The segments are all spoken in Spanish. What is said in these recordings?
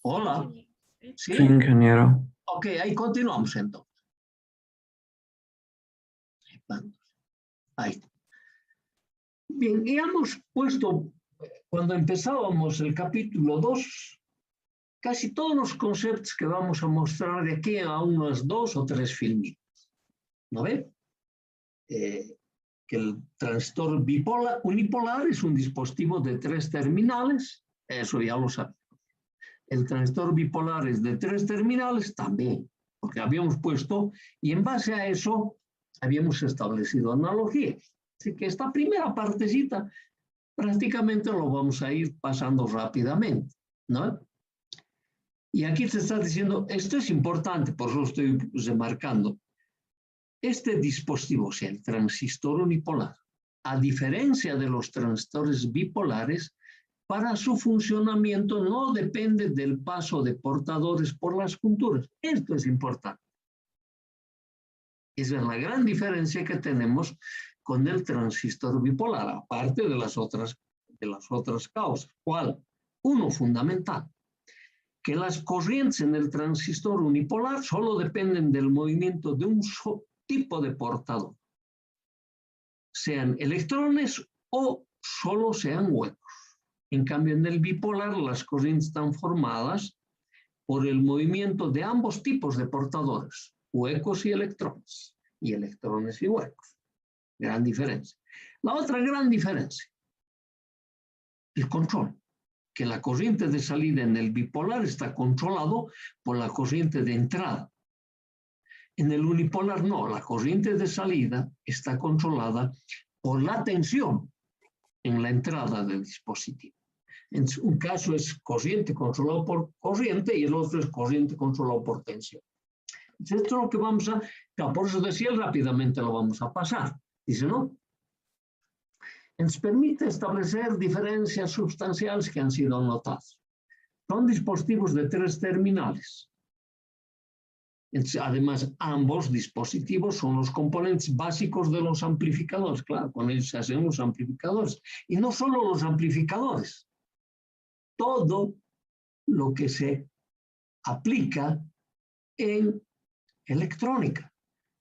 Hola. Sí, ¿Sí? ingeniero. Ok, ahí continuamos entonces. Ahí. Bien, y hemos puesto, cuando empezábamos el capítulo 2, casi todos los conceptos que vamos a mostrar de aquí a unos 2 o 3 filmitos. ¿No ve? Que el transistor unipolar es un dispositivo de 3 terminales, eso ya lo sabemos. El transistor bipolar es de 3 terminales también, porque habíamos puesto, y en base a eso habíamos establecido analogías. Así que esta primera partecita prácticamente lo vamos a ir pasando rápidamente, ¿no? Y aquí se está diciendo, esto es importante, por eso estoy remarcando, este dispositivo, o sea, el transistor unipolar, a diferencia de los transistores bipolares, para su funcionamiento no depende del paso de portadores por las junturas. Esto es importante. Esa es la gran diferencia que tenemos con el transistor bipolar, aparte de las otras causas. ¿Cuál? Uno fundamental, que las corrientes en el transistor unipolar solo dependen del movimiento de un tipo de portador, sean electrones o solo sean huecos. En cambio, en el bipolar, las corrientes están formadas por el movimiento de ambos tipos de portadores, huecos y electrones y huecos. Gran diferencia. La otra gran diferencia, el control, que la corriente de salida en el bipolar está controlado por la corriente de entrada. En el unipolar no, la corriente de salida está controlada por la tensión en la entrada del dispositivo. En un caso es corriente controlado por corriente y el otro es corriente controlado por tensión. Entonces, esto es lo que vamos a, por eso decía, rápidamente lo vamos a pasar. Dice, ¿no? Nos permite establecer diferencias sustanciales que han sido notadas. Son dispositivos de 3 terminales. Entonces, además, ambos dispositivos son los componentes básicos de los amplificadores. Claro, con ellos se hacen los amplificadores. Y no solo los amplificadores, todo lo que se aplica en electrónica.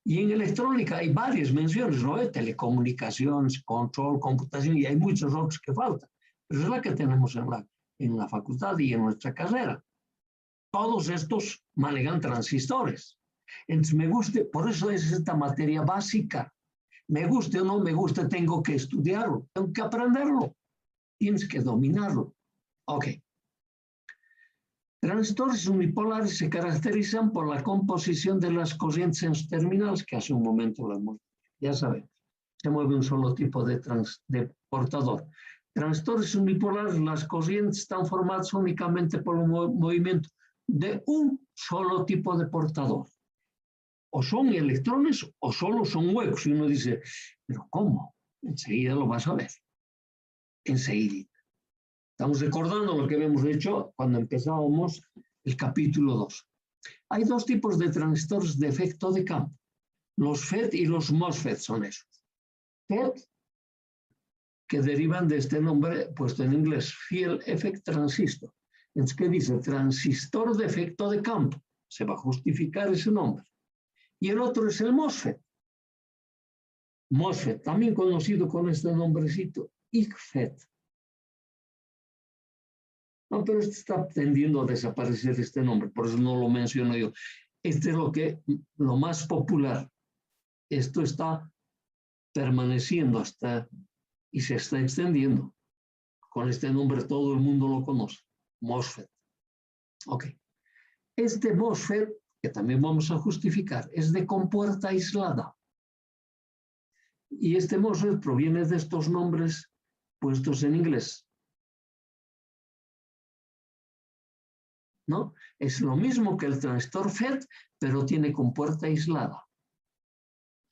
Y en electrónica hay varias menciones, ¿no? Telecomunicaciones, control, computación, y hay muchos otros que faltan. Pero es la que tenemos en la facultad y en nuestra carrera. Todos estos manejan transistores. Entonces me gusta, por eso es esta materia básica. Me guste o no me guste, tengo que estudiarlo, tengo que aprenderlo. Tienes que dominarlo. Ok. Transistores unipolares se caracterizan por la composición de las corrientes en sus terminales, que hace un momento lo hemos dicho. Ya sabemos, se mueve un solo tipo de portador. Transistores unipolares, las corrientes están formadas únicamente por un movimiento de un solo tipo de portador. O son electrones o solo son huecos. Y uno dice, ¿pero cómo? Enseguida lo vas a ver. Enseguida. Estamos recordando lo que habíamos hecho cuando empezábamos el capítulo 2. Hay 2 tipos de transistores de efecto de campo. Los FET y los MOSFET son esos. FET, que derivan de este nombre puesto en inglés, Field Effect Transistor. Entonces, ¿qué dice? Transistor de efecto de campo. Se va a justificar ese nombre. Y el otro es el MOSFET. MOSFET, también conocido con este nombrecito, ICFET. No, pero está tendiendo a desaparecer este nombre, por eso no lo menciono yo. Este es lo más popular. Esto está permaneciendo y se está extendiendo. Con este nombre todo el mundo lo conoce, MOSFET. Ok. Este MOSFET, que también vamos a justificar, es de compuerta aislada. Y este MOSFET proviene de estos nombres puestos en inglés. ¿No? Es lo mismo que el transistor FET, pero tiene compuerta aislada.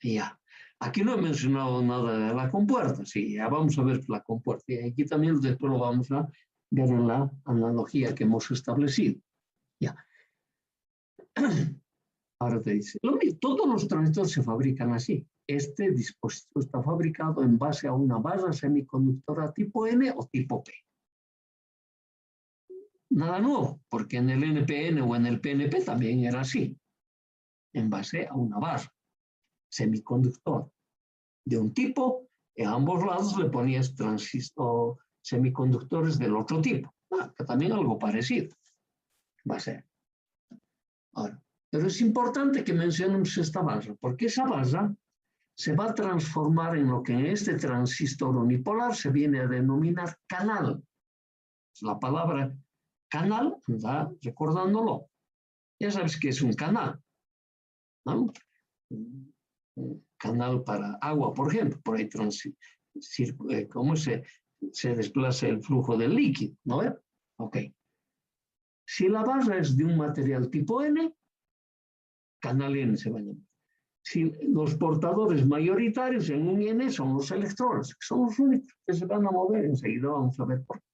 Ya. Aquí no he mencionado nada de la compuerta, sí, ya vamos a ver la compuerta. Y aquí también después lo vamos a ver en la analogía que hemos establecido. Ya. Ahora te dice, todos los transistores se fabrican así. Este dispositivo está fabricado en base a una barra semiconductora tipo N o tipo P. nada nuevo, porque en el NPN o en el PNP también era así, en base a una barra semiconductor de un tipo, en ambos lados le ponías transistor semiconductores del otro tipo, que también algo parecido va a ser. Ahora, pero es importante que mencionemos esta barra, porque esa barra se va a transformar en lo que en este transistor unipolar se viene a denominar canal. La palabra canal, anda recordándolo. Ya sabes que es un canal, ¿no? Un canal para agua, por ejemplo, por ahí cómo se desplaza el flujo del líquido, ¿no? Ok. Si la barra es de un material tipo N, canal N se va a llamar. Si los portadores mayoritarios en un N son los electrones, que son los únicos que se van a mover, enseguida vamos a ver por qué.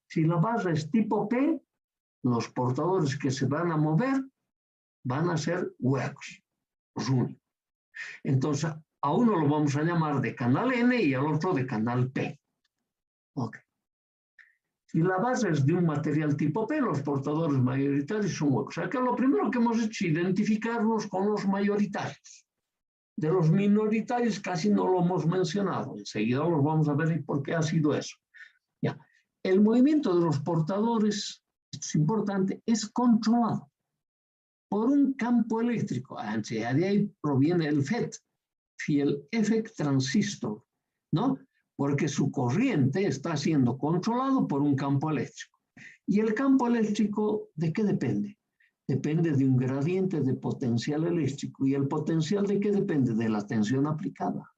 Si la barra es tipo P, los portadores que se van a mover van a ser huecos, los únicos. Entonces, a uno lo vamos a llamar de canal N y al otro de canal P. Ok. Si la base es de un material tipo P, los portadores mayoritarios son huecos. O sea que lo primero que hemos hecho es identificarnos con los mayoritarios. De los minoritarios casi no lo hemos mencionado. Enseguida los vamos a ver y por qué ha sido eso. Ya. El movimiento de los portadores, esto es importante, es controlado por un campo eléctrico. De ahí proviene el FET, Field Effect Transistor, ¿no? Porque su corriente está siendo controlado por un campo eléctrico. ¿Y el campo eléctrico de qué depende? Depende de un gradiente de potencial eléctrico. ¿Y el potencial de qué depende? De la tensión aplicada.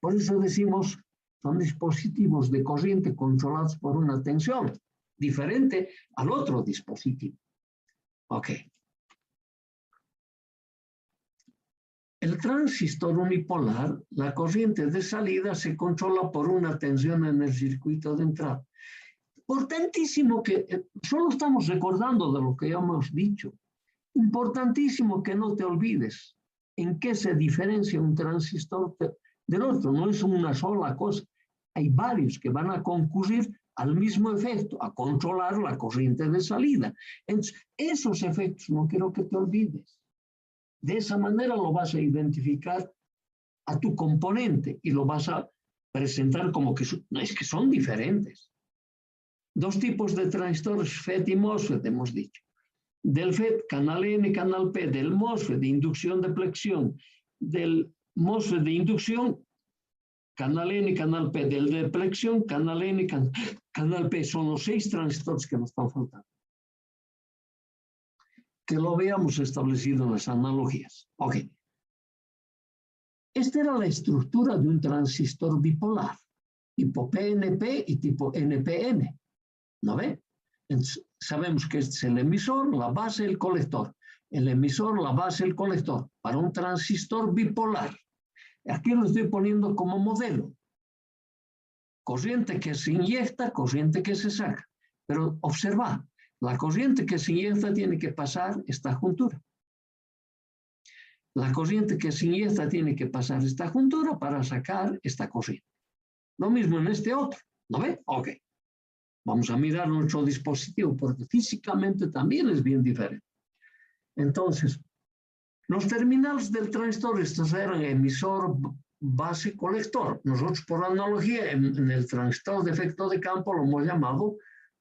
Por eso decimos, son dispositivos de corriente controlados por una tensión diferente al otro dispositivo. Ok. El transistor unipolar, la corriente de salida se controla por una tensión en el circuito de entrada. Importantísimo que, solo estamos recordando de lo que ya hemos dicho, importantísimo que no te olvides en qué se diferencia un transistor del otro, no es una sola cosa, hay varios que van a concurrir al mismo efecto, a controlar la corriente de salida. Entonces, esos efectos no quiero que te olvides. De esa manera lo vas a identificar a tu componente y lo vas a presentar como que no es que son diferentes. Dos tipos de transistores, FET y MOSFET, hemos dicho. Del FET, canal N, canal P, del MOSFET de inducción de flexión, del MOSFET de inducción, canal N, canal P, del de flexión, canal N, canal P. Son los 6 transistores que nos están faltando. Que lo veamos establecido en las analogías. Ok. Esta era la estructura de un transistor bipolar, tipo PNP y tipo NPN. ¿No ve? Entonces, sabemos que este es el emisor, la base y el colector. El emisor, la base y el colector. Para un transistor bipolar. Aquí lo estoy poniendo como modelo. Corriente que se inyecta, corriente que se saca. Pero observa. La corriente que se inyecta tiene que pasar esta juntura. La corriente que se inyecta tiene que pasar esta juntura para sacar esta corriente. Lo mismo en este otro. ¿No ve? Ok. Vamos a mirar nuestro dispositivo porque físicamente también es bien diferente. Entonces, los terminales del transistor, estos eran emisor, base, colector. Nosotros por analogía en el transistor de efecto de campo lo hemos llamado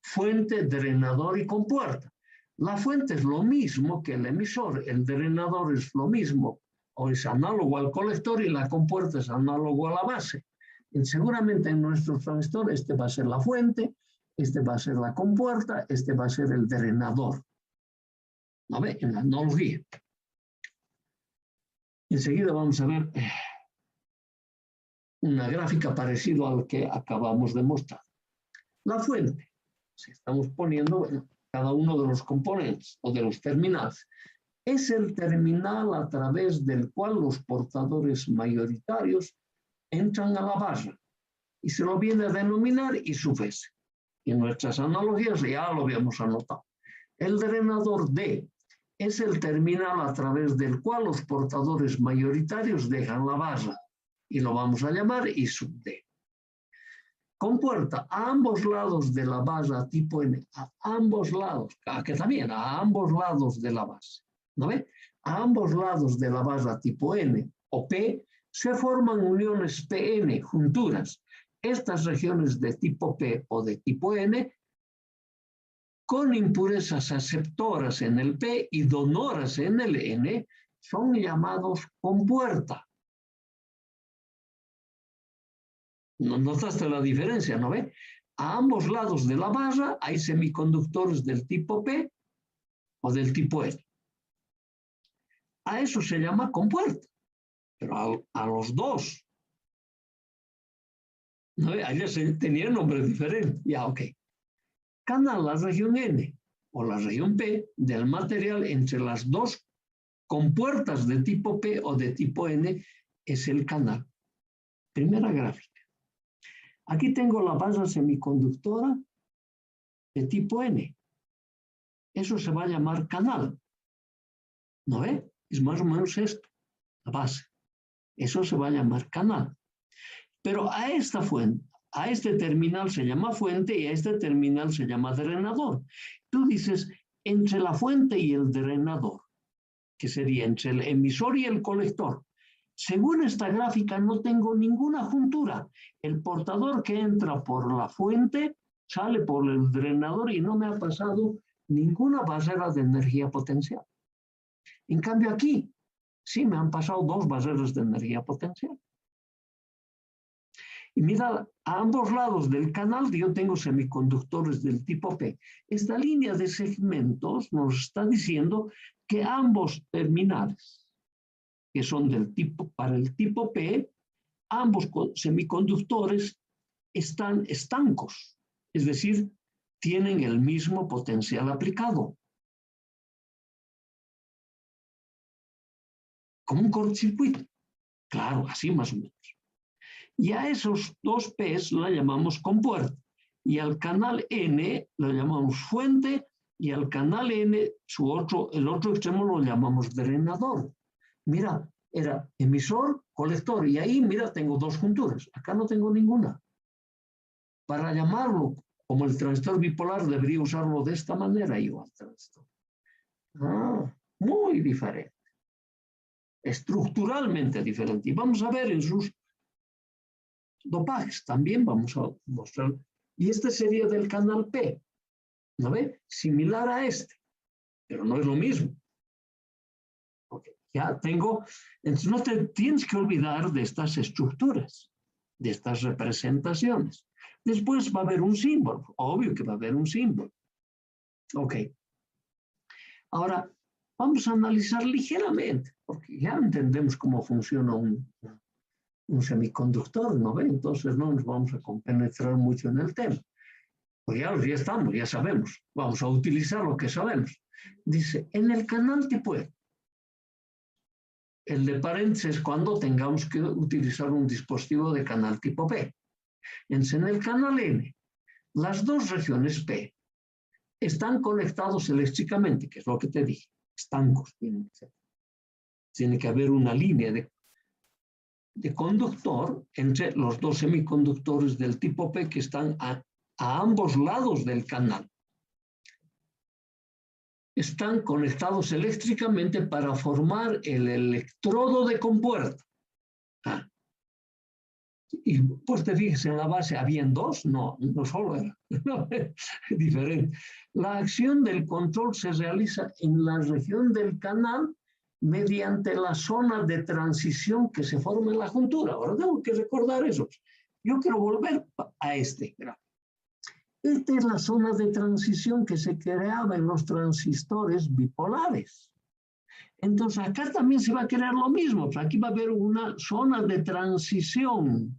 fuente, drenador y compuerta. La fuente es lo mismo que el emisor, el drenador es lo mismo, o es análogo al colector y la compuerta es análogo a la base. Y seguramente en nuestro transistor este va a ser la fuente, este va a ser la compuerta, este va a ser el drenador. ¿No ve? En la analogía. Enseguida vamos a ver una gráfica parecida al que acabamos de mostrar. La fuente. Si estamos poniendo, bueno, cada uno de los componentes o de los terminales. Es el terminal a través del cual los portadores mayoritarios entran a la barra y se lo viene a denominar ISUFES. Y en nuestras analogías ya lo habíamos anotado. El drenador D es el terminal a través del cual los portadores mayoritarios dejan la barra y lo vamos a llamar I sub D. compuerta a ambos lados de la base tipo N, a ambos lados, que también a ambos lados de la base, ¿no ve? A ambos lados de la base tipo N o P se forman uniones PN, junturas. Estas regiones de tipo P o de tipo N con impurezas aceptoras en el P y donoras en el N son llamados compuerta. ¿Notaste la diferencia, no ve? A ambos lados de la barra hay semiconductores del tipo P o del tipo N. A eso se llama compuerta, pero a los dos. ¿No ve? Allá tenía nombre diferente. Ya, ok. Canal, la región N o la región P del material entre las dos compuertas de tipo P o de tipo N es el canal. Primera gráfica. Aquí tengo la base semiconductora de tipo N. Eso se va a llamar canal. ¿No ve? Es más o menos esto, la base. Eso se va a llamar canal. Pero a esta fuente, a este terminal se llama fuente y a este terminal se llama drenador. Tú dices, entre la fuente y el drenador, que sería entre el emisor y el colector. Según esta gráfica no tengo ninguna juntura. El portador que entra por la fuente sale por el drenador y no me ha pasado ninguna barrera de energía potencial. En cambio aquí sí me han pasado dos barreras de energía potencial. Y mira, a ambos lados del canal yo tengo semiconductores del tipo P. Esta línea de segmentos nos está diciendo que ambos terminales, que son del tipo, para el tipo P, ambos semiconductores están estancos, es decir, tienen el mismo potencial aplicado. Como un cortocircuito. Claro, así más o menos. Y a esos dos P's la llamamos compuerta. Y al canal N lo llamamos fuente y al canal N, el otro extremo lo llamamos drenador. Mira, era emisor, colector, y ahí, mira, tengo dos junturas. Acá no tengo ninguna. Para llamarlo como el transistor bipolar, debería usarlo de esta manera, igual transistor. Muy diferente. Estructuralmente diferente. Y vamos a ver en sus dopajes, también vamos a mostrar. Y este sería del canal P. ¿No ve? Similar a este, pero no es lo mismo. Okay. Ya tengo, entonces no te tienes que olvidar de estas estructuras, de estas representaciones. Después va a haber un símbolo, obvio que va a haber un símbolo. Ok. Ahora, vamos a analizar ligeramente, porque ya entendemos cómo funciona un semiconductor, ¿no ve? Entonces no nos vamos a compenetrar mucho en el tema. Pues ya estamos, ya sabemos. Vamos a utilizar lo que sabemos. Dice, en el canal tipo E, el de paréntesis cuando tengamos que utilizar un dispositivo de canal tipo P. Entonces, en el canal N, las dos regiones P están conectados eléctricamente, que es lo que te dije, estancos tienen que ser. Tiene que haber una línea de conductor entre los dos semiconductores del tipo P que están a ambos lados del canal. Están conectados eléctricamente para formar el electrodo de compuerta. Y pues te fijas, en la base habían dos, no solo era, diferente. La acción del control se realiza en la región del canal mediante la zona de transición que se forma en la juntura. Ahora tengo que recordar eso. Yo quiero volver a este gráfico. Esta es la zona de transición que se creaba en los transistores bipolares. Entonces acá también se va a crear lo mismo. Aquí va a haber una zona de transición.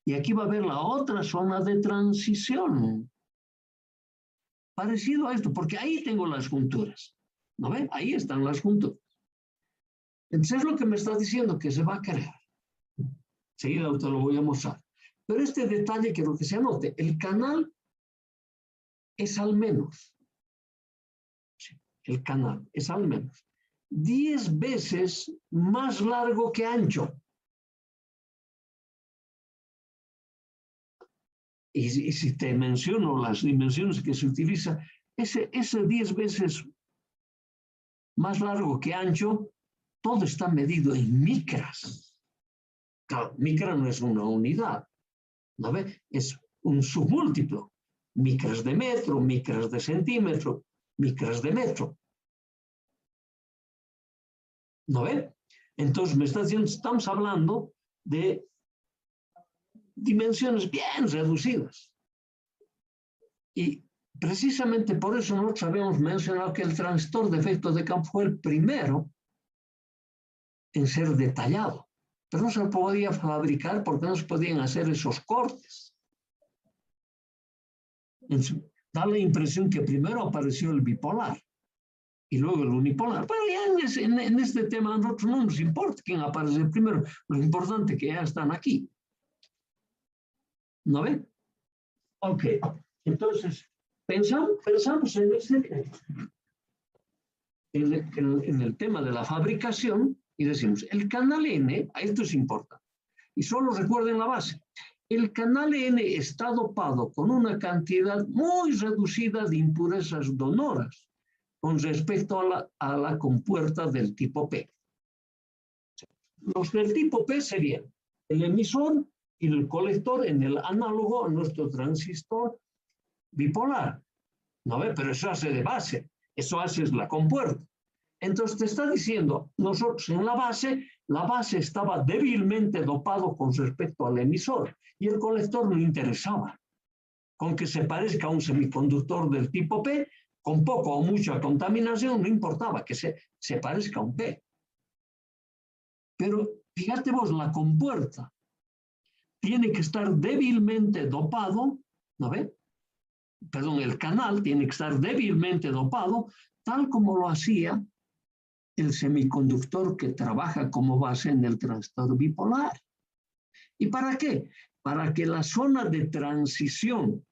Y aquí va a haber la otra zona de transición. Parecido a esto, porque ahí tengo las junturas. ¿No ven? Ahí están las junturas. Entonces es lo que me está diciendo que se va a crear. Seguida te lo voy a mostrar. Pero este detalle quiero que se anote. El canal es al menos. El canal es al menos 10 veces más largo que ancho. y si te menciono las dimensiones que se utiliza, ese 10 veces más largo que ancho, todo está medido en micras. Claro, micra no es una unidad, ¿no ve? Es un submúltiplo. Micras de metro, micras de centímetro, micras de metro. ¿No ve? Entonces me está diciendo, estamos hablando de dimensiones bien reducidas. Y precisamente por eso nosotros habíamos mencionado que el transistor de efecto de campo fue el primero en ser detallado. Pero no se podía fabricar porque no se podían hacer esos cortes. Da la impresión que primero apareció el bipolar y luego el unipolar. Pero ya en este tema a nosotros no nos importa quién aparece primero. Lo importante es que ya están aquí. ¿No ven? Ok. Entonces, pensamos en el tema de la fabricación y decimos, el canal N, esto es importante, y solo recuerden la base, el canal N está dopado con una cantidad muy reducida de impurezas donoras con respecto a la compuerta del tipo P. Los del tipo P serían el emisor y el colector en el análogo a nuestro transistor bipolar. ¿No ve? Pero eso hace de base, eso hace la compuerta. Entonces te está diciendo, nosotros en la base estaba débilmente dopado con respecto al emisor y el colector no interesaba. Con que se parezca a un semiconductor del tipo P, con poco o mucha contaminación, no importaba que se parezca a un P. Pero fíjate vos, la compuerta tiene que estar débilmente dopado, ¿no ve? Perdón, el canal tiene que estar débilmente dopado, tal como lo hacía el semiconductor que trabaja como base en el transistor bipolar. ¿Y para qué? Para que la zona de transición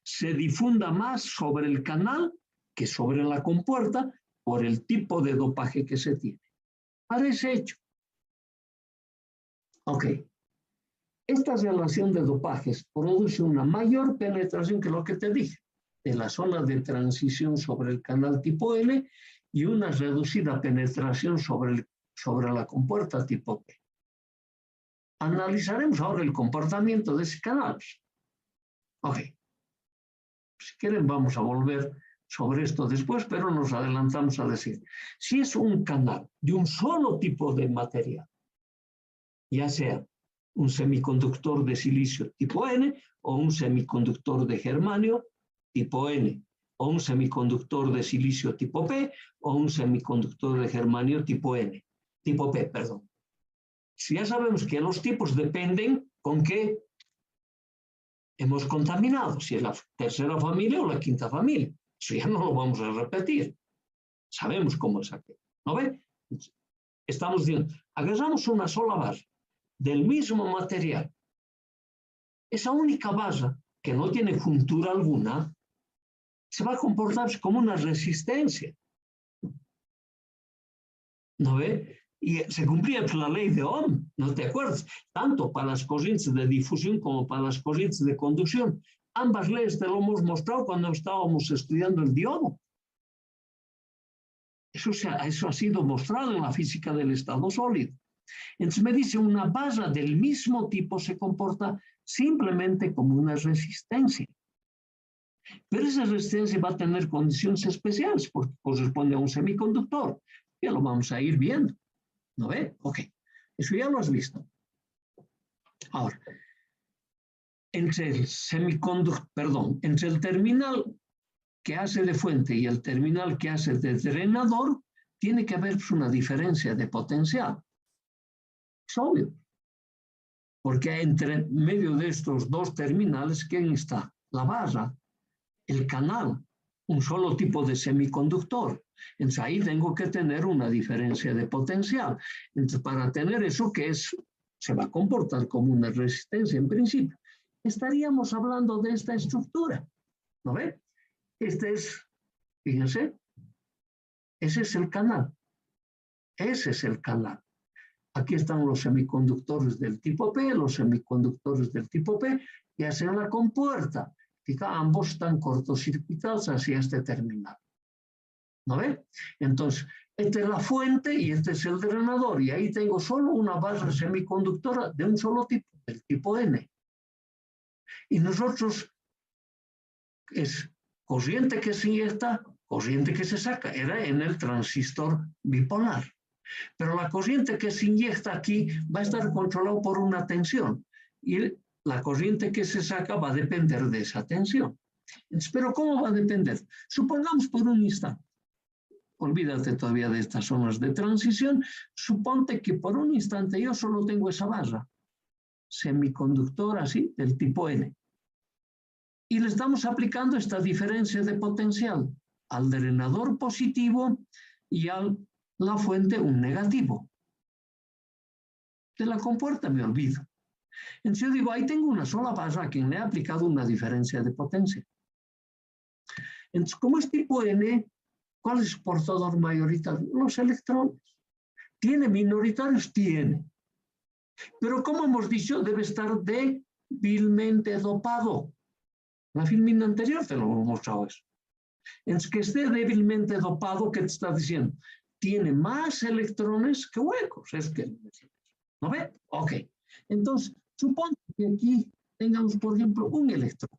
se difunda más sobre el canal que sobre la compuerta por el tipo de dopaje que se tiene. Para ese hecho. Ok. Esta relación de dopajes produce una mayor penetración que lo que te dije, de la zona de transición sobre el canal tipo N y una reducida penetración sobre la compuerta tipo P. Analizaremos ahora el comportamiento de ese canal. Ok. Si quieren vamos a volver sobre esto después, pero nos adelantamos a decir, si es un canal de un solo tipo de material, ya sea un semiconductor de silicio tipo N o un semiconductor de germanio tipo N, o un semiconductor de silicio tipo P o un semiconductor de germanio tipo N, tipo P, perdón. Si ya sabemos que los tipos dependen con qué hemos contaminado, si es la tercera familia o la quinta familia. Eso ya no lo vamos a repetir. Sabemos cómo es aquello. ¿No ve? Estamos diciendo, agarramos una sola base del mismo material. Esa única base que no tiene juntura alguna se va a comportar como una resistencia. ¿No ve? Y se cumplía la ley de Ohm, ¿no te acuerdas? Tanto para las corrientes de difusión como para las corrientes de conducción. Ambas leyes te lo hemos mostrado cuando estábamos estudiando el diodo. Eso ha sido mostrado en la física del estado sólido. Entonces me dice, una base del mismo tipo se comporta simplemente como una resistencia. Pero esa resistencia va a tener condiciones especiales porque corresponde a un semiconductor. Ya lo vamos a ir viendo. ¿No ve? Ok. Eso ya lo has visto. Ahora, entre el terminal que hace de fuente y el terminal que hace de drenador, tiene que haber una diferencia de potencial. Es obvio. Porque entre medio de estos dos terminales, ¿quién está? La barra, el canal, un solo tipo de semiconductor. Entonces ahí tengo que tener una diferencia de potencial. Entonces para tener eso que se va a comportar como una resistencia en principio. Estaríamos hablando de esta estructura. ¿No ve? Este es, fíjense, ese es el canal. Ese es el canal. Aquí están los semiconductores del tipo P, los semiconductores del tipo P, que hacen la compuerta. Ambos están cortocircuitados hacia este terminal. ¿No ve? Entonces, esta es la fuente y este es el drenador. Y ahí tengo solo una barra semiconductora de un solo tipo, del tipo N. Y nosotros, es corriente que se inyecta, corriente que se saca. Era en el transistor bipolar. Pero la corriente que se inyecta aquí va a estar controlada por una tensión. Y la corriente que se saca va a depender de esa tensión. Pero ¿cómo va a depender? Supongamos por un instante, olvídate todavía de estas zonas de transición, suponte que por un instante yo solo tengo esa barra semiconductora así, del tipo N. Y le estamos aplicando esta diferencia de potencial al drenador positivo y a la fuente un negativo. De la compuerta me olvido. Entonces yo digo, ahí tengo una sola barra a quien le he aplicado una diferencia de potencia. Entonces, como es tipo N, ¿cuál es el portador mayoritario? Los electrones. ¿Tiene minoritarios? Tiene. Pero como hemos dicho, debe estar débilmente dopado. La filmina anterior te lo hemos mostrado eso. Entonces, que esté débilmente dopado, ¿qué te está diciendo? Tiene más electrones que huecos. Es que, ¿no ve? Ok. Entonces, supongo que aquí tengamos, por ejemplo, un electrón.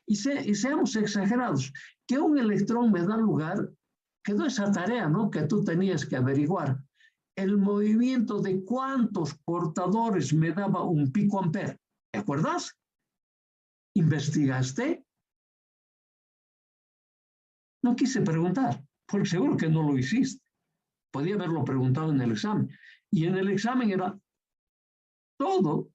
Y seamos exagerados, que un electrón me da lugar, quedó esa tarea, ¿no?, que tú tenías que averiguar. El movimiento de cuántos portadores me daba un picoampere. ¿Te acuerdas? ¿Investigaste? No quise preguntar, porque seguro que no lo hiciste. Podía haberlo preguntado en el examen. Y en el examen era todo,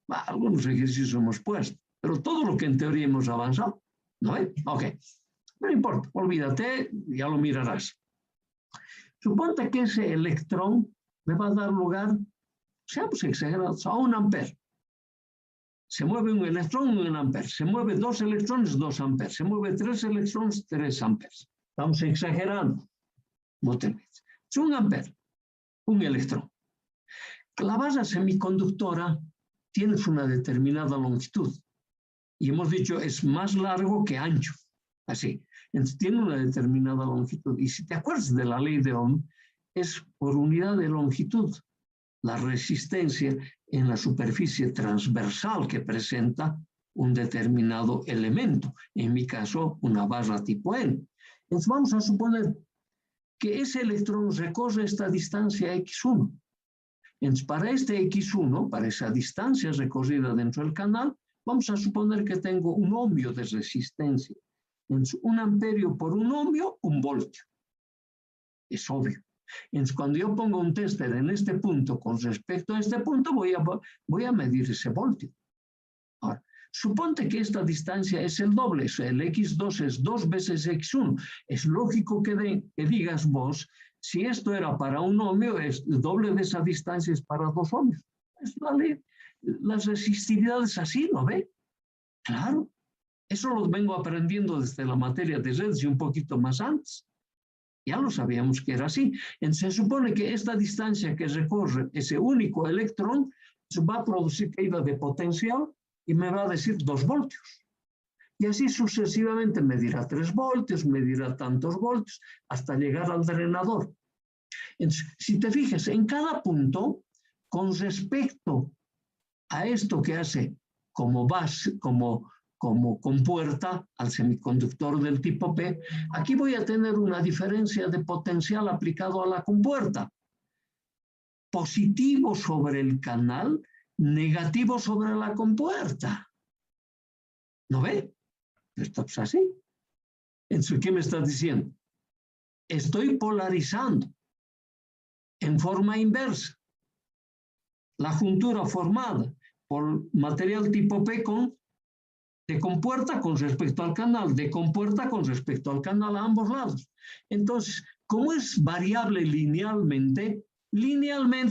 algunos ejercicios hemos puesto, pero todo lo que en teoría hemos avanzado. ¿No ves? Ok. No importa, olvídate, ya lo mirarás. Suponte que ese electrón me va a dar lugar, seamos exagerados, a 1 ampere. Se mueve un electrón, 1 ampere. Se mueve 2 electrones, 2 amperes. Se mueve 3 electrones, 3 amperes. Estamos exagerando. No te metas. Es 1 ampere, un electrón. La barra semiconductora tiene una determinada longitud. Y hemos dicho, es más largo que ancho. Así. Entonces, tiene una determinada longitud. Y si te acuerdas de la ley de Ohm, es por unidad de longitud la resistencia en la superficie transversal que presenta un determinado elemento. En mi caso, una barra tipo N. Entonces, vamos a suponer que ese electrón recorre esta distancia x1. Entonces, para este x1, para esa distancia recorrida dentro del canal, vamos a suponer que tengo un ohmio de resistencia. Entonces, 1 amperio por 1 ohmio, 1 voltio. Es obvio. Entonces, cuando yo pongo un tester en este punto con respecto a este punto, voy a medir ese voltio. Ahora, suponte que esta distancia es el doble, el x2 es 2 veces x1. Es lógico que digas vos, si esto era para 1 ohmio, el doble de esa distancia es para 2 ohmios. Es la ley. Las resistividades así, ¿no ve? Claro. Eso lo vengo aprendiendo desde la materia de redes y un poquito más antes. Ya lo sabíamos que era así. Entonces, se supone que esta distancia que recorre ese único electrón va a producir caída de potencial y me va a decir 2 voltios. Y así sucesivamente me dirá 3 voltios, me dirá tantos voltios, hasta llegar al drenador. Entonces, si te fijas, en cada punto, con respecto a esto que hace como base, como compuerta al semiconductor del tipo P, aquí voy a tener una diferencia de potencial aplicado a la compuerta. Positivo sobre el canal, negativo sobre la compuerta. ¿No ve? Esto es así. Entonces, ¿qué me estás diciendo? Estoy polarizando en forma inversa la juntura formada por material tipo P de compuerta con respecto al canal, de compuerta con respecto al canal a ambos lados. Entonces, como es variable linealmente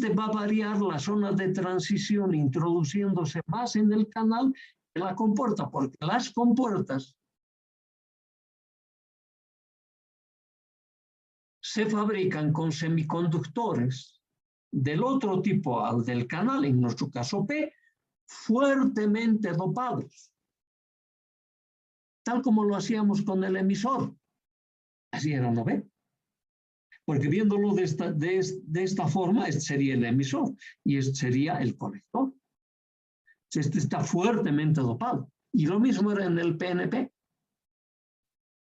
va a variar la zona de transición introduciéndose más en el canal que la compuerta, porque las compuertas se fabrican con semiconductores del otro tipo al del canal, en nuestro caso P, fuertemente dopados. tal como lo hacíamos con el emisor. Así era, ¿no ve? Porque viéndolo de esta forma, este sería el emisor y este sería el colector. Este está fuertemente dopado. Y lo mismo era en el PNP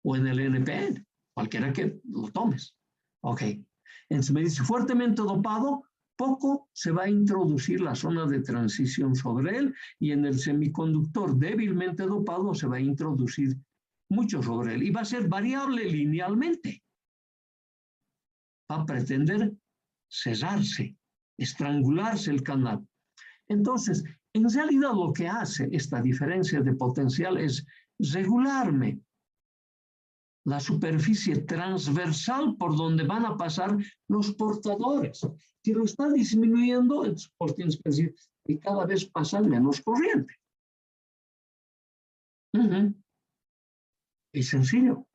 o en el NPN, cualquiera que lo tomes. Ok. Entonces me dice, fuertemente dopado, poco se va a introducir la zona de transición sobre él, y en el semiconductor débilmente dopado se va a introducir mucho sobre él. Y va a ser variable linealmente. Va a pretender cesarse, estrangularse el canal. Entonces, en realidad lo que hace esta diferencia de potencial es regularme la superficie transversal por donde van a pasar los portadores. Si lo está disminuyendo, pues tienes que decir que cada vez pasan menos corriente. Es sencillo.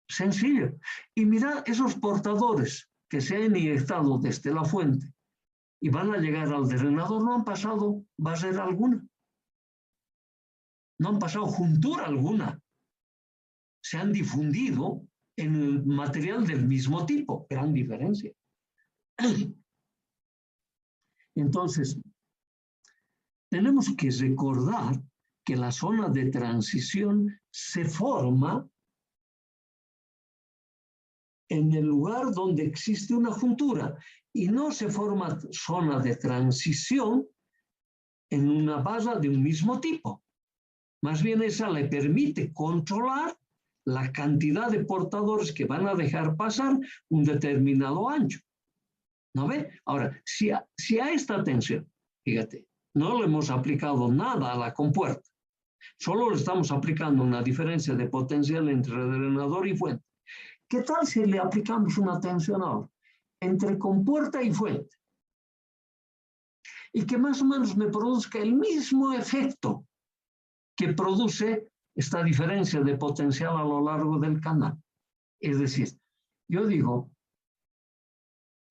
Sencillo. Y mirad esos portadores que se han inyectado desde la fuente y van a llegar al drenador, no han pasado barrera alguna. No han pasado juntura alguna. Se han difundido en el material del mismo tipo. Gran diferencia. Entonces, tenemos que recordar que la zona de transición se forma en el lugar donde existe una juntura y no se forma zona de transición en una base de un mismo tipo. Más bien esa le permite controlar la cantidad de portadores que van a dejar pasar un determinado ancho. ¿No ve? Ahora, si a esta tensión, fíjate, no le hemos aplicado nada a la compuerta, solo le estamos aplicando una diferencia de potencial entre drenador y fuente. ¿Qué tal si le aplicamos una tensión ahora entre compuerta y fuente? Y que más o menos me produzca el mismo efecto que produce esta diferencia de potencial a lo largo del canal. Es decir, yo digo,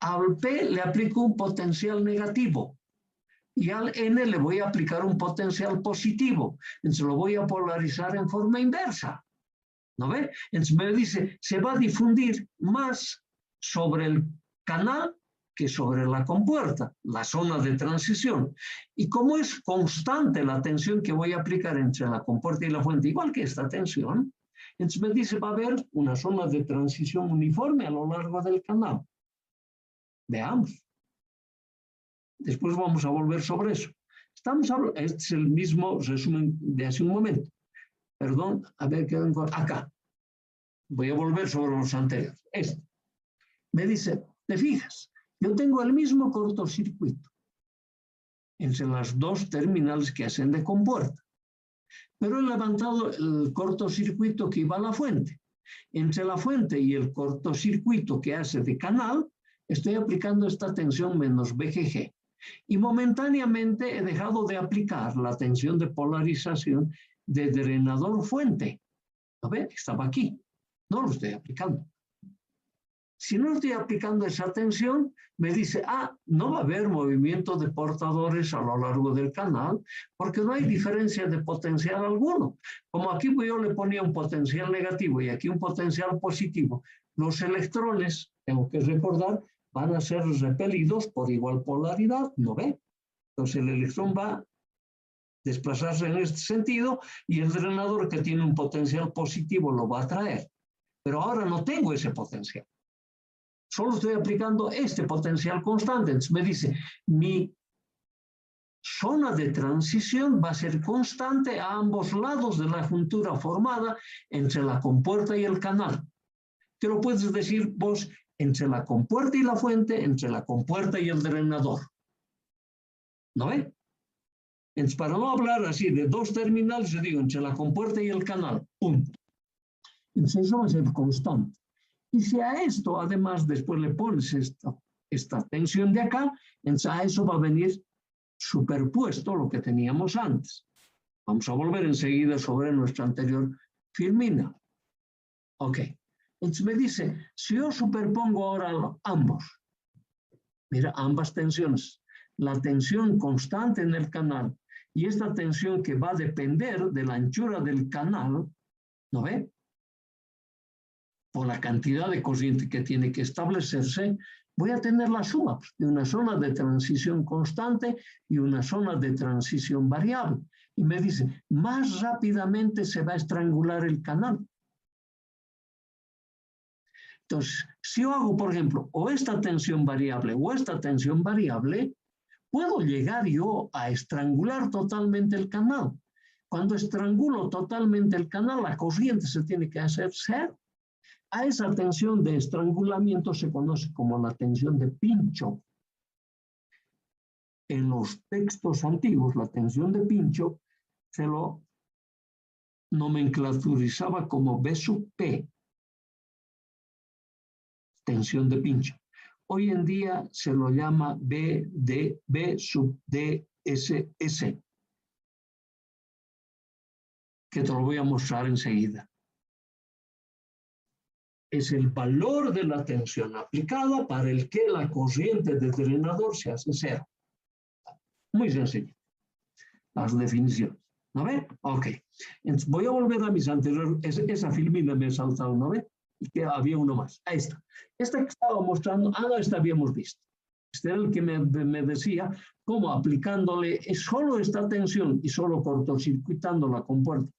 al P le aplico un potencial negativo y al N le voy a aplicar un potencial positivo. Entonces lo voy a polarizar en forma inversa. ¿No ve? Entonces me dice, se va a difundir más sobre el canal que sobre la compuerta, la zona de transición. Y como es constante la tensión que voy a aplicar entre la compuerta y la fuente, igual que esta tensión, entonces me dice, va a haber una zona de transición uniforme a lo largo del canal. Veamos. Después vamos a volver sobre eso. Este es el mismo resumen de hace un momento. Perdón, a ver qué acá. Voy a volver sobre los anteriores. Me dice, ¿te fijas? Yo tengo el mismo cortocircuito entre las dos terminales que hacen de compuerta, pero he levantado el cortocircuito que iba a la fuente. Entre la fuente y el cortocircuito que hace de canal, estoy aplicando esta tensión menos BGG. Y momentáneamente he dejado de aplicar la tensión de polarización de drenador fuente. ¿No ve? Estaba aquí. No lo estoy aplicando. Si no estoy aplicando esa tensión, me dice, no va a haber movimiento de portadores a lo largo del canal, porque no hay diferencia de potencial alguno. Como aquí yo le ponía un potencial negativo y aquí un potencial positivo, los electrones, tengo que recordar, van a ser repelidos por igual polaridad, ¿no ve? Entonces el electrón va a desplazarse en este sentido y el drenador que tiene un potencial positivo lo va a atraer. Pero ahora no tengo ese potencial. Solo estoy aplicando este potencial constante. Entonces me dice, mi zona de transición va a ser constante a ambos lados de la juntura formada entre la compuerta y el canal. Te lo puedes decir vos entre la compuerta y la fuente, entre la compuerta y el drenador. ¿No ve? Entonces, para no hablar así de dos terminales, yo digo entre la compuerta y el canal. Punto. Entonces eso va a ser constante. Y si a esto, además, después le pones esta tensión de acá, entonces a eso va a venir superpuesto lo que teníamos antes. Vamos a volver enseguida sobre nuestra anterior filmina. Ok. Entonces me dice, si yo superpongo ahora ambos, mira, ambas tensiones, la tensión constante en el canal y esta tensión que va a depender de la anchura del canal, ¿no ve? Por la cantidad de corriente que tiene que establecerse, voy a tener la suma de una zona de transición constante y una zona de transición variable. Y me dice, más rápidamente se va a estrangular el canal. Entonces, si yo hago, por ejemplo, o esta tensión variable o esta tensión variable, puedo llegar yo a estrangular totalmente el canal. Cuando estrangulo totalmente el canal, la corriente se tiene que hacer cero. A esa tensión de estrangulamiento se conoce como la tensión de pincho. En los textos antiguos, la tensión de pincho se lo nomenclaturizaba como B sub P, tensión de pincho. Hoy en día se lo llama B sub DSS, que te lo voy a mostrar enseguida. Es el valor de la tensión aplicada para el que la corriente de drenador se hace cero. Muy sencillo. Las definiciones. ¿No ve? Ok. Entonces voy a volver a mis anteriores. Esa filmina me ha saltado, ¿no ve? Y que había uno más. Ahí está. Esta que estaba mostrando, no, esta habíamos visto. Este era el que me decía cómo aplicándole solo esta tensión y solo cortocircuitando la compuerta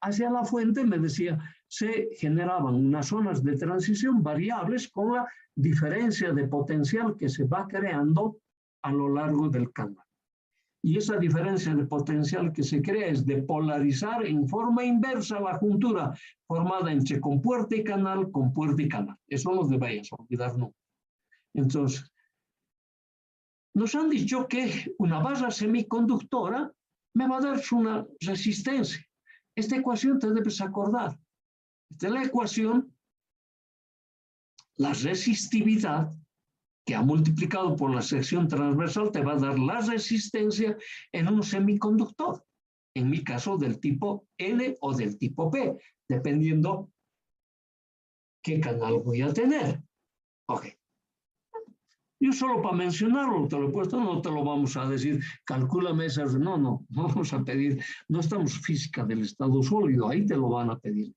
hacia la fuente, me decía, se generaban unas zonas de transición variables con la diferencia de potencial que se va creando a lo largo del canal. Y esa diferencia de potencial que se crea es de polarizar en forma inversa la juntura formada entre compuerta y canal, compuerta y canal. Eso no te vayas a olvidar nunca. Entonces, nos han dicho que una barra semiconductora me va a dar una resistencia. Esta ecuación te debes acordar. Esta es la ecuación, la resistividad, que ha multiplicado por la sección transversal, te va a dar la resistencia en un semiconductor. En mi caso, del tipo N o del tipo P, dependiendo qué canal voy a tener. Ok. Yo solo para mencionarlo te lo he puesto, no te lo vamos a decir, calcúlame esas, no vamos a pedir, no estamos física del estado sólido, ahí te lo van a pedir.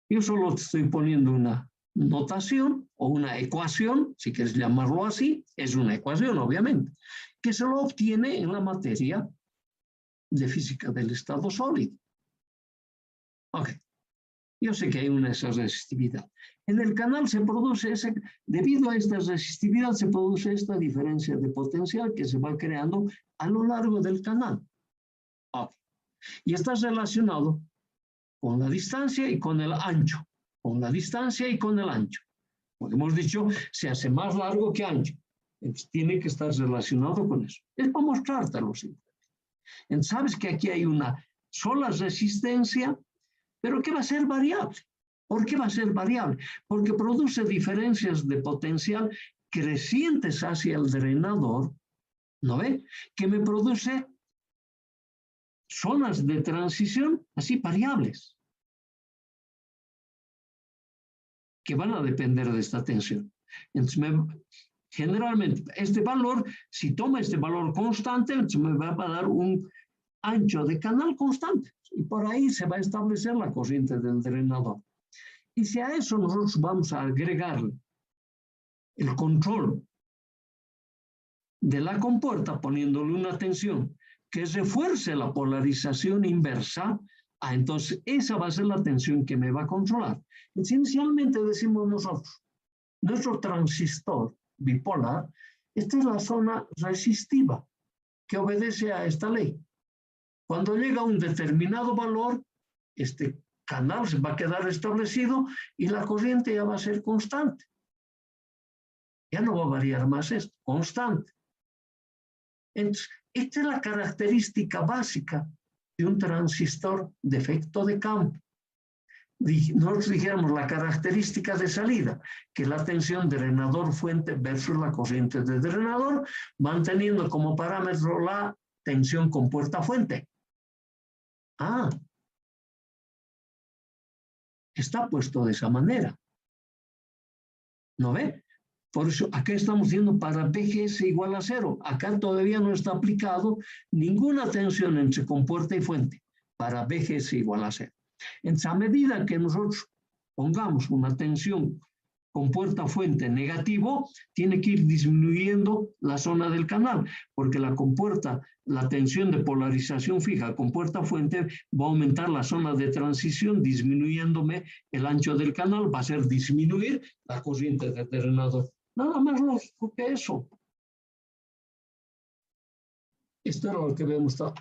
Yo solo te estoy poniendo una notación o una ecuación, si quieres llamarlo así, es una ecuación obviamente, que se lo obtiene en la materia de física del estado sólido. Ok. Yo sé que hay esa resistividad. En el canal se produce debido a esta resistividad se produce esta diferencia de potencial que se va creando a lo largo del canal. Okay. Y está relacionado con la distancia y con el ancho. Con la distancia y con el ancho. Como hemos dicho, se hace más largo que ancho. Entonces tiene que estar relacionado con eso. Es para mostrártelo simplemente. Entonces sabes que aquí hay una sola resistencia, pero que va a ser variable. ¿Por qué va a ser variable? Porque produce diferencias de potencial crecientes hacia el drenador, ¿no ve? Que me produce zonas de transición así variables, que van a depender de esta tensión. Entonces, generalmente, este valor, si toma este valor constante, entonces me va a dar un ancho de canal constante. Y por ahí se va a establecer la corriente del drenador. Y si a eso nosotros vamos a agregar el control de la compuerta poniéndole una tensión que refuerce la polarización inversa, entonces esa va a ser la tensión que me va a controlar. Esencialmente decimos nosotros, nuestro transistor bipolar, esta es la zona resistiva que obedece a esta ley. Cuando llega a un determinado valor, este canal se va a quedar establecido y la corriente ya va a ser constante. Ya no va a variar más esto, constante. Entonces, esta es la característica básica de un transistor de efecto de campo. Nosotros dijéramos la característica de salida, que es la tensión drenador-fuente versus la corriente de drenador, manteniendo como parámetro la tensión compuerta-fuente. Está puesto de esa manera. ¿No ve? Por eso, acá estamos diciendo para BGS igual a 0. Acá todavía no está aplicado ninguna tensión entre compuerta y fuente para BGS igual a 0. En esa medida que nosotros pongamos una tensión compuerta-fuente negativo, tiene que ir disminuyendo la zona del canal, porque la tensión de polarización fija compuerta-fuente va a aumentar la zona de transición, disminuyéndome el ancho del canal, va a ser disminuir la corriente del drenador. Nada más lógico que eso. Esto era lo que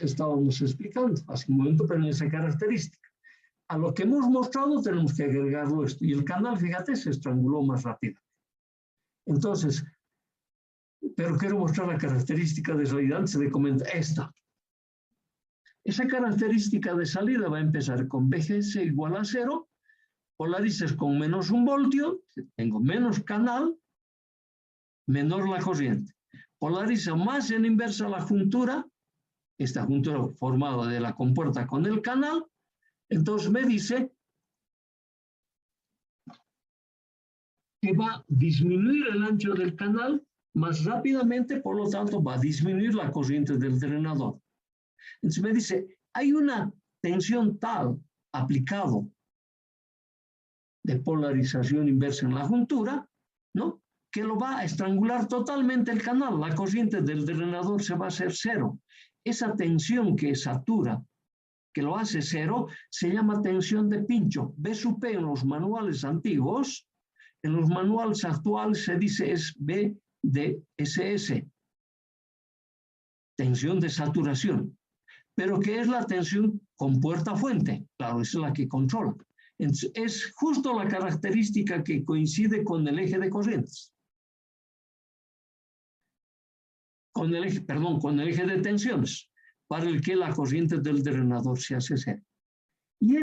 estábamos explicando hace un momento, pero en esa característica. A lo que hemos mostrado tenemos que agregarlo esto. Y el canal, fíjate, se estranguló más rápido. Entonces, pero quiero mostrar la característica de salida antes de comentar esta. Esa característica de salida va a empezar con BGS igual a 0, polarices con menos 1 voltio, tengo menos canal, menor la corriente. Polariza más en inversa la juntura, esta juntura formada de la compuerta con el canal. Entonces me dice que va a disminuir el ancho del canal más rápidamente, por lo tanto va a disminuir la corriente del drenador. Entonces me dice, hay una tensión tal aplicado de polarización inversa en la juntura, ¿no?, que lo va a estrangular totalmente el canal. La corriente del drenador se va a hacer 0. Esa tensión que satura, que lo hace 0, se llama tensión de pincho. B sub P en los manuales antiguos, en los manuales actuales se dice es B de SS, tensión de saturación. Pero ¿qué es la tensión compuerta-fuente? Claro, esa es la que controla. Entonces, es justo la característica que coincide con el eje de corrientes. Con el eje de tensiones, para el que la corriente del drenador se hace 0.